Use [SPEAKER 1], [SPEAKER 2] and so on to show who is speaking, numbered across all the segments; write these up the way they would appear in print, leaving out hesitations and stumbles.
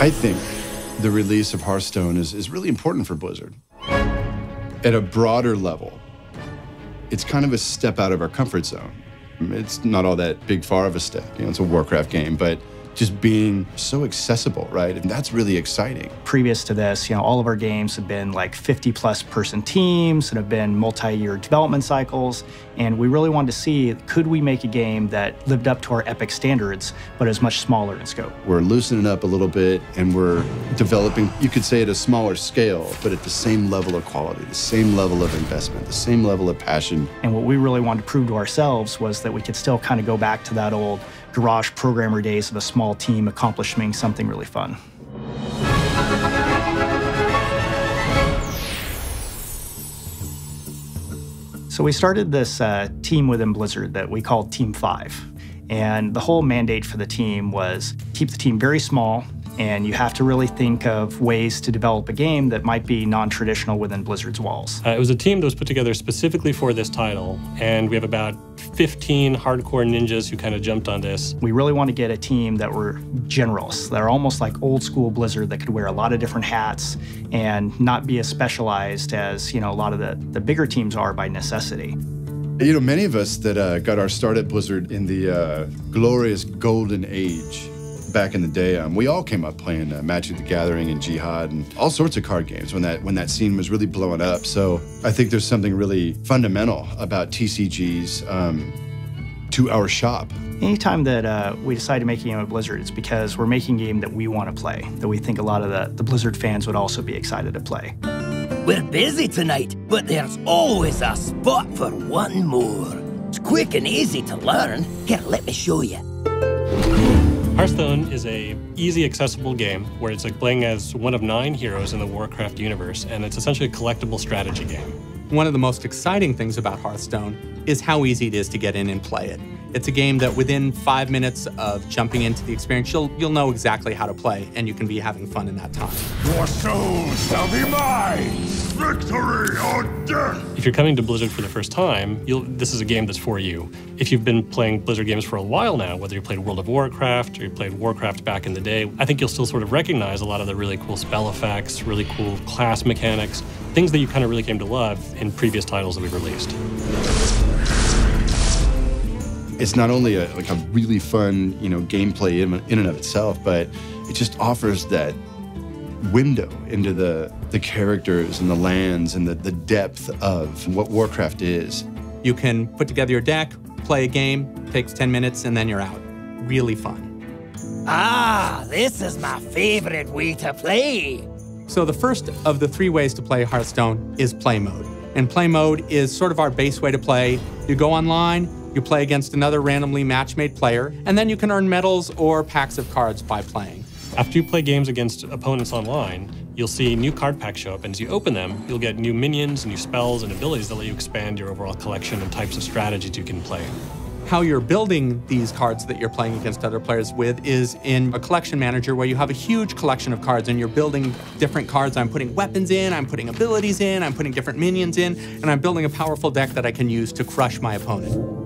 [SPEAKER 1] I think the release of Hearthstone is really important for Blizzard. At a broader level, it's kind of a step out of our comfort zone. It's not all that big far of a step. You know, it's a Warcraft game, but just being so accessible, right? And that's really exciting.
[SPEAKER 2] Previous to this, all of our games have been like 50-plus person teams and have been multi-year development cycles. And we really wanted to see, could we make a game that lived up to our epic standards, but is much smaller in scope?
[SPEAKER 1] We're loosening up a little bit, and we're developing, you could say, at a smaller scale, but at the same level of quality, the same level of investment, the same level of passion.
[SPEAKER 2] And what we really wanted to prove to ourselves was that we could still kind of go back to that old garage programmer days of a small team accomplishing something really fun. So we started this team within Blizzard that we called Team 5. And the whole mandate for the team was keep the team very small, and you have to really think of ways to develop a game that might be non-traditional within Blizzard's walls.
[SPEAKER 3] It was a team that was put together specifically for this title, and we have about 15 hardcore ninjas who kind of jumped on this.
[SPEAKER 2] We really want to get a team that were generalists, that are almost like old school Blizzard, that could wear a lot of different hats and not be as specialized as a lot of the bigger teams are by necessity.
[SPEAKER 1] Many of us that got our start at Blizzard in the glorious golden age back in the day, we all came up playing Magic the Gathering and Jihad and all sorts of card games when that scene was really blowing up. So I think there's something really fundamental about TCGs to our shop.
[SPEAKER 2] Anytime that we decide to make a game at Blizzard, it's because we're making a game that we want to play, that we think a lot of the Blizzard fans would also be excited to play.
[SPEAKER 4] We're busy tonight, but there's always a spot for one more. It's quick and easy to learn. Here, let me show you.
[SPEAKER 3] Hearthstone is a easy, accessible game where it's like playing as one of 9 heroes in the Warcraft universe, and it's essentially a collectible strategy game.
[SPEAKER 5] One of the most exciting things about Hearthstone is how easy it is to get in and play it. It's a game that within 5 minutes of jumping into the experience, you'll know exactly how to play, and you can be having fun in that time.
[SPEAKER 6] Your soul shall be mine! Victory or death!
[SPEAKER 3] If you're coming to Blizzard for the first time, this is a game that's for you. If you've been playing Blizzard games for a while now, whether you played World of Warcraft or you played Warcraft back in the day, I think you'll still sort of recognize a lot of the really cool spell effects, really cool class mechanics, things that you kind of really came to love in previous titles that we've released.
[SPEAKER 1] It's not only a really fun, gameplay in and of itself, but it just offers that window into the characters and the lands and the depth of what Warcraft is.
[SPEAKER 5] You can put together your deck, play a game, takes 10 minutes, and then you're out. Really fun.
[SPEAKER 4] Ah, this is my favorite way to play.
[SPEAKER 5] So the first of the 3 ways to play Hearthstone is play mode. And play mode is sort of our base way to play. You go online, you play against another randomly match-made player, and then you can earn medals or packs of cards by playing.
[SPEAKER 3] After you play games against opponents online, you'll see new card packs show up, and as you open them, you'll get new minions, new spells, and abilities that let you expand your overall collection and types of strategies you can play.
[SPEAKER 5] How you're building these cards that you're playing against other players with is in a collection manager where you have a huge collection of cards and you're building different cards. I'm putting weapons in, I'm putting abilities in, I'm putting different minions in, and I'm building a powerful deck that I can use to crush my opponent.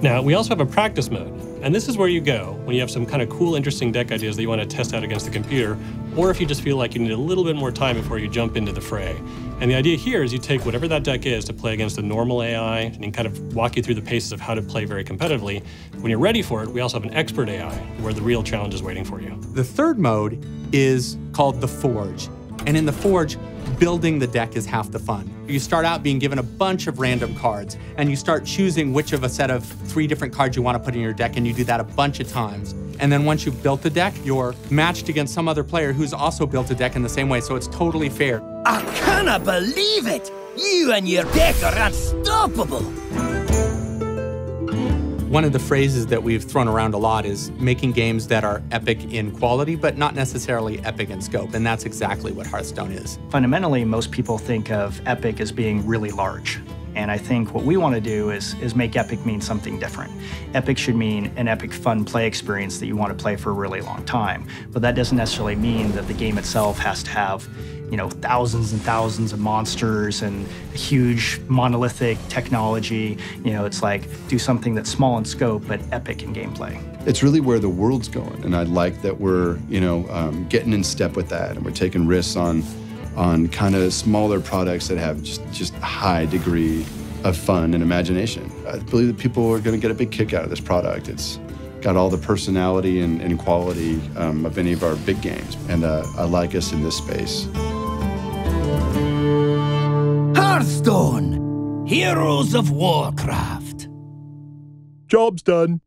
[SPEAKER 3] Now, we also have a practice mode, and this is where you go when you have some kind of cool, interesting deck ideas that you want to test out against the computer, or if you just feel like you need a little bit more time before you jump into the fray. And the idea here is you take whatever that deck is to play against a normal AI and kind of walk you through the paces of how to play very competitively. When you're ready for it, we also have an expert AI where the real challenge is waiting for you.
[SPEAKER 5] The third mode is called the Forge. And in the Forge, building the deck is half the fun. You start out being given a bunch of random cards, and you start choosing which of a set of 3 different cards you want to put in your deck, and you do that a bunch of times. And then once you've built the deck, you're matched against some other player who's also built a deck in the same way, so it's totally fair.
[SPEAKER 4] I cannot believe it! You and your deck are unstoppable!
[SPEAKER 5] One of the phrases that we've thrown around a lot is making games that are epic in quality, but not necessarily epic in scope, and that's exactly what Hearthstone is.
[SPEAKER 2] Fundamentally, most people think of epic as being really large. And I think what we want to do is make epic mean something different. Epic should mean an epic fun play experience that you want to play for a really long time. But that doesn't necessarily mean that the game itself has to have, thousands and thousands of monsters and huge monolithic technology. It's like do something that's small in scope but epic in gameplay.
[SPEAKER 1] It's really where the world's going, and I like that we're, getting in step with that, and we're taking risks on kind of smaller products that have just a high degree of fun and imagination. I believe that people are going to get a big kick out of this product. It's got all the personality and quality of any of our big games, and I like us in this space.
[SPEAKER 4] Hearthstone, Heroes of Warcraft.
[SPEAKER 6] Job's done.